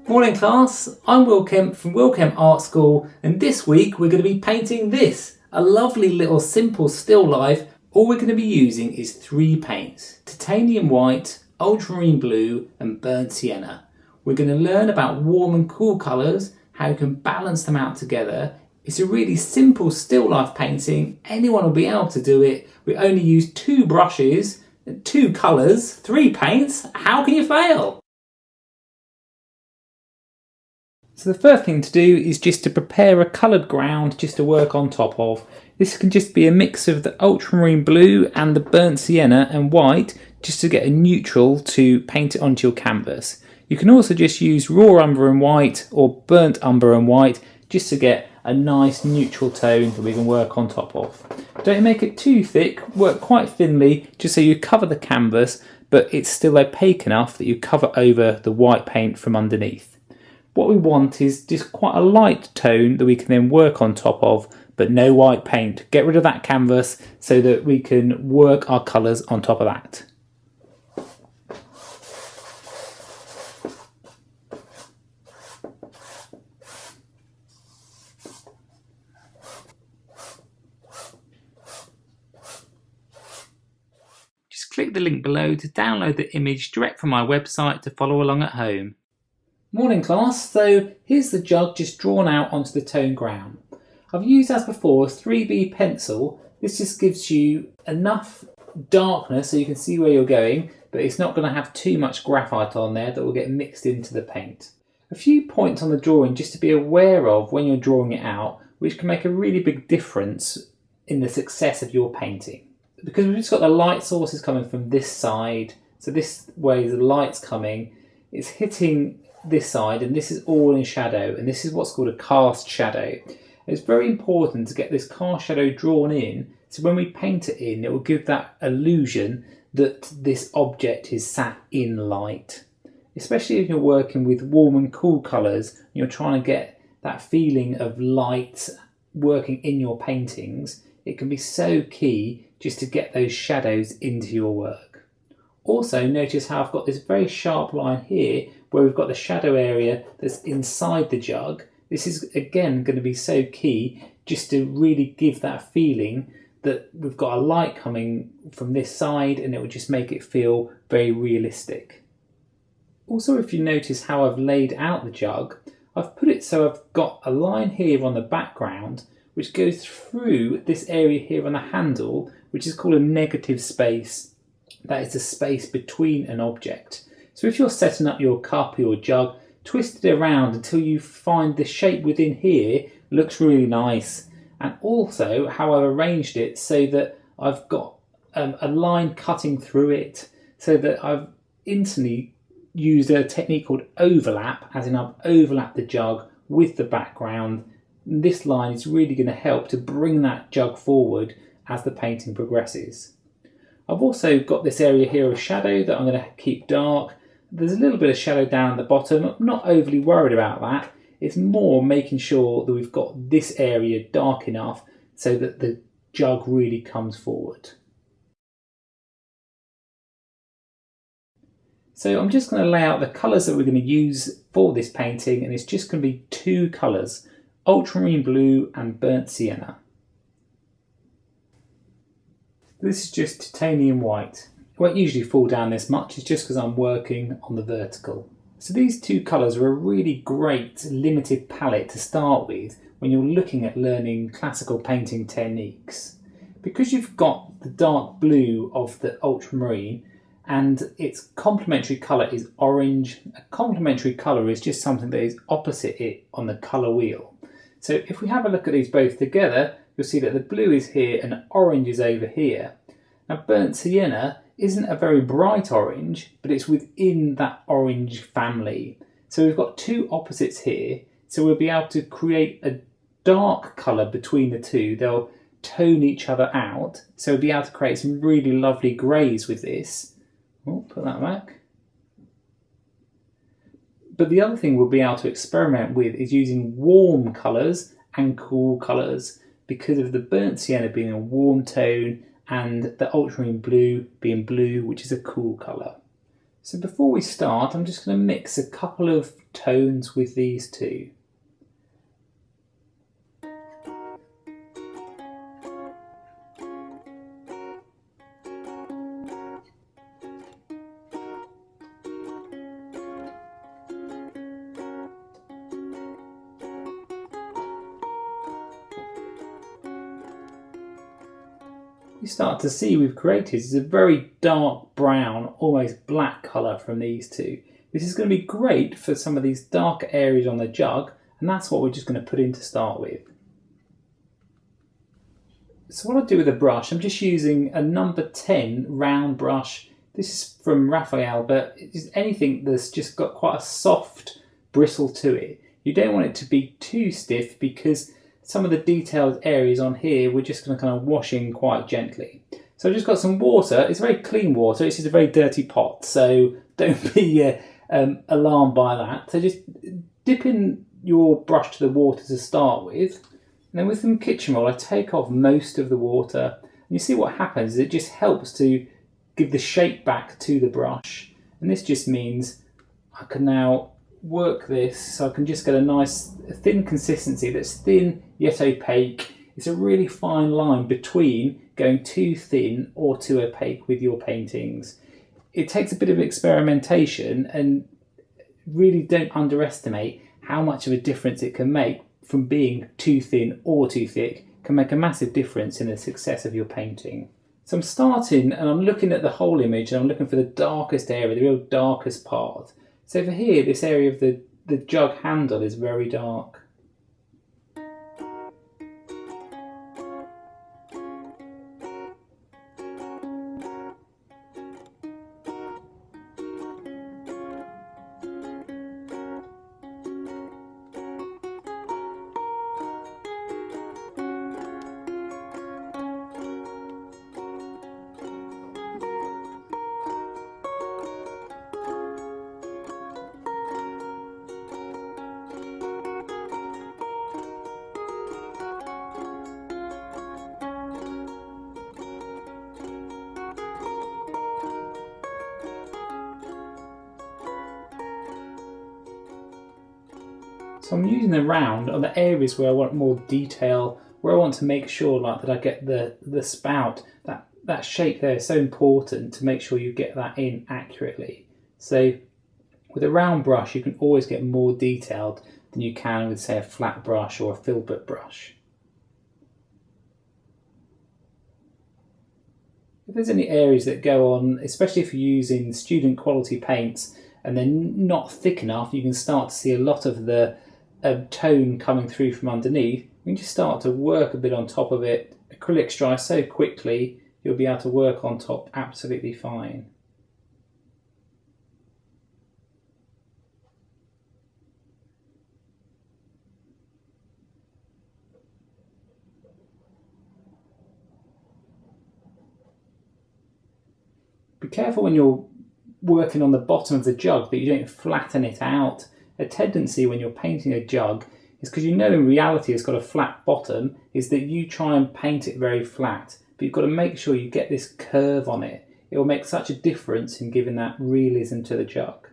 Morning class, I'm Will Kemp from Will Kemp Art School, and this week we're going to be painting this, a lovely little simple still life. All we're going to be using is 3 paints: titanium white, ultramarine blue and burnt sienna. We're going to learn about warm and cool colours, how you can balance them out together. It's a really simple still life painting, anyone will be able to do it. We only use 2 brushes, 2 colours, 3 paints. How can you fail? So the first thing to do is just to prepare a coloured ground just to work on top of. This can just be a mix of the ultramarine blue and the burnt sienna and white, just to get a neutral to paint it onto your canvas. You can also just use raw umber and white or burnt umber and white just to get a nice neutral tone that we can work on top of. Don't make it too thick, work quite thinly just so you cover the canvas but it's still opaque enough that you cover over the white paint from underneath. What we want is just quite a light tone that we can then work on top of, but no white paint. Get rid of that canvas so that we can work our colours on top of that. Just click the link below to download the image direct from my website to follow along at home. Morning class, so here's the jug just drawn out onto the tone ground. I've used, as before, a 3B pencil. This just gives you enough darkness so you can see where you're going, but it's not going to have too much graphite on there that will get mixed into the paint. A few points on the drawing just to be aware of when you're drawing it out, which can make a really big difference in the success of your painting. Because we've just got the light sources coming from this side, so this way the light's coming, it's hitting this side, and this is all in shadow, and this is what's called a cast shadow. It's very important to get this cast shadow drawn in, so when we paint it in, it will give that illusion that this object is sat in light. Especially if you're working with warm and cool colours, and you're trying to get that feeling of light working in your paintings, it can be so key just to get those shadows into your work. Also notice how I've got this very sharp line here where we've got the shadow area that's inside the jug. This is again going to be so key just to really give that feeling that we've got a light coming from this side, and it will just make it feel very realistic. Also, if you notice how I've laid out the jug, I've put it so I've got a line here on the background which goes through this area here on the handle, which is called a negative space. That is the space between an object. So if you're setting up your cup or your jug, twist it around until you find the shape within here looks really nice. And also how I've arranged it so that I've got a line cutting through it, so that I've instantly used a technique called overlap, as in I've overlapped the jug with the background. This line is really going to help to bring that jug forward as the painting progresses. I've also got this area here of shadow that I'm going to keep dark. There's a little bit of shadow down at the bottom. I'm not overly worried about that. It's more making sure that we've got this area dark enough so that the jug really comes forward. So I'm just going to lay out the colours that we're going to use for this painting, and it's just going to be 2 colours, ultramarine blue and burnt sienna. This is just titanium white. It won't usually fall down this much, it's just because I'm working on the vertical. So these 2 colours are a really great limited palette to start with when you're looking at learning classical painting techniques. Because you've got the dark blue of the ultramarine and its complementary colour is orange, a complementary colour is just something that is opposite it on the colour wheel. So if we have a look at these both together, you'll see that the blue is here and orange is over here. Now burnt sienna isn't a very bright orange, but it's within that orange family. So we've got 2 opposites here, so we'll be able to create a dark colour between the 2. They'll tone each other out, so we'll be able to create some really lovely greys with this. Oh, put that back. But the other thing we'll be able to experiment with is using warm colours and cool colours, because of the burnt sienna being a warm tone and the ultramarine blue being blue, which is a cool colour. So before we start, I'm just going to mix a couple of tones with these two. You start to see we've created is a very dark brown, almost black colour from these two. This is going to be great for some of these darker areas on the jug, and that's what we're just going to put in to start with. So what I do with a brush, I'm just using a number 10 round brush. This is from Raphael, but it's anything that's just got quite a soft bristle to it. You don't want it to be too stiff because some of the detailed areas on here we're just going to kind of wash in quite gently. So I've just got some water. It's very clean water. It's just a very dirty pot, so don't be alarmed by that. So just dip in your brush to the water to start with, and then with some kitchen roll I take off most of the water, and you see what happens is it just helps to give the shape back to the brush, and this just means I can now work this so I can just get a nice thin consistency that's thin yet opaque. It's a really fine line between going too thin or too opaque with your paintings. It takes a bit of experimentation, and really don't underestimate how much of a difference it can make from being too thin or too thick. Can make a massive difference in the success of your painting. So I'm starting and I'm looking at the whole image, and I'm looking for the darkest area, the real darkest part. So for here, this area of the jug handle is very dark. So I'm using the round on the areas where I want more detail, where I want to make sure that I get the spout. That shape there is so important to make sure you get that in accurately. So with a round brush you can always get more detailed than you can with, say, a flat brush or a filbert brush. If there's any areas that go on, especially if you're using student quality paints and they're not thick enough, you can start to see a lot of the tone coming through from underneath. You can just start to work a bit on top of it. Acrylics dry so quickly, you'll be able to work on top absolutely fine. Be careful when you're working on the bottom of the jug that you don't flatten it out. A tendency when you're painting a jug is, because you know in reality it's got a flat bottom, is that you try and paint it very flat, but you've got to make sure you get this curve on it. It will make such a difference in giving that realism to the jug.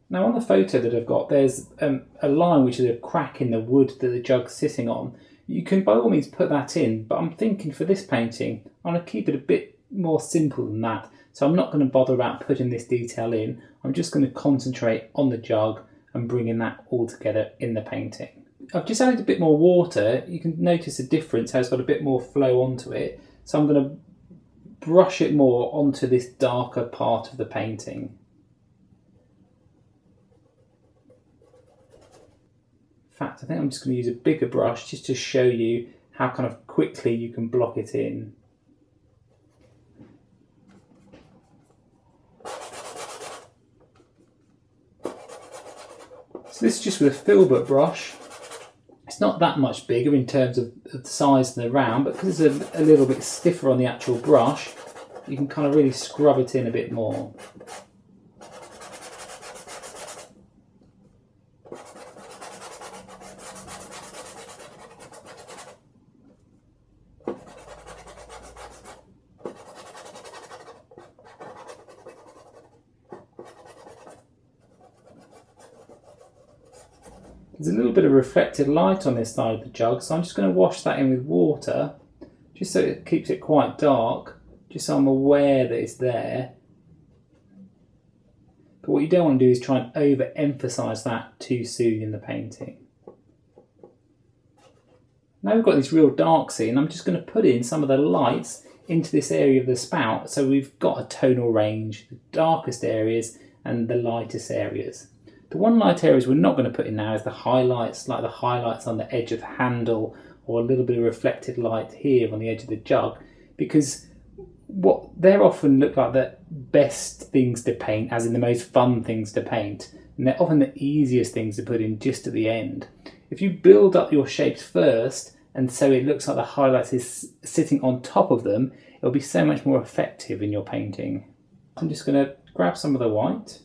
Now on the photo that I've got, there's a line which is a crack in the wood that the jug's sitting on. You can by all means put that in, but I'm thinking for this painting, I'm going to keep it a bit more simple than that. So I'm not going to bother about putting this detail in. I'm just going to concentrate on the jug and bringing that all together in the painting. I've just added a bit more water. You can notice a difference, how it's got a bit more flow onto it. So I'm going to brush it more onto this darker part of the painting. In fact, I think I'm just going to use a bigger brush just to show you how kind of quickly you can block it in. So this is just with a filbert brush. It's not that much bigger in terms of the size than the round, but because it's a little bit stiffer on the actual brush, you can kind of really scrub it in a bit more. There's a little bit of reflected light on this side of the jug, so I'm just going to wash that in with water, just so it keeps it quite dark, just so I'm aware that it's there. But what you don't want to do is try and overemphasize that too soon in the painting. Now we've got this real dark scene, I'm just going to put in some of the lights into this area of the spout, so we've got a tonal range, the darkest areas and the lightest areas. The one light areas we're not going to put in now is the highlights, like the highlights on the edge of the handle, or a little bit of reflected light here on the edge of the jug, because they often look like the best things to paint, as in the most fun things to paint, and they're often the easiest things to put in just at the end. If you build up your shapes first, and so it looks like the highlights is sitting on top of them, it'll be so much more effective in your painting. I'm just going to grab some of the white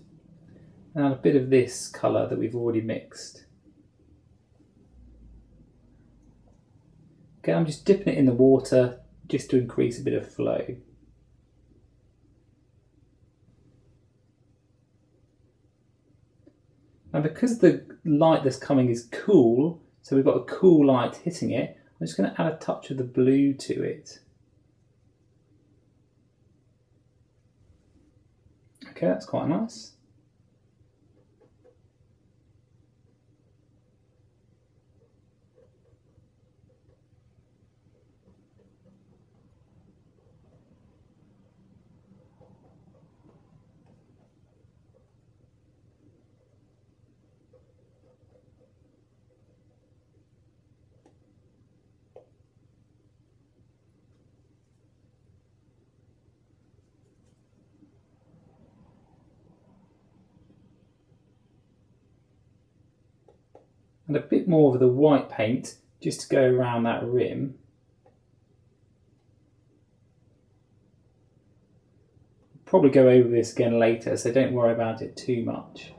and add a bit of this colour that we've already mixed. Okay, I'm just dipping it in the water just to increase a bit of flow. Now because the light that's coming is cool, so we've got a cool light hitting it, I'm just going to add a touch of the blue to it. Okay, that's quite nice. And a bit more of the white paint just to go around that rim. Probably go over this again later, so don't worry about it too much.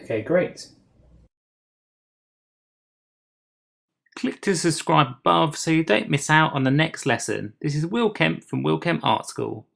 Okay, great. Click to subscribe above so you don't miss out on the next lesson. This is Will Kemp from Will Kemp Art School.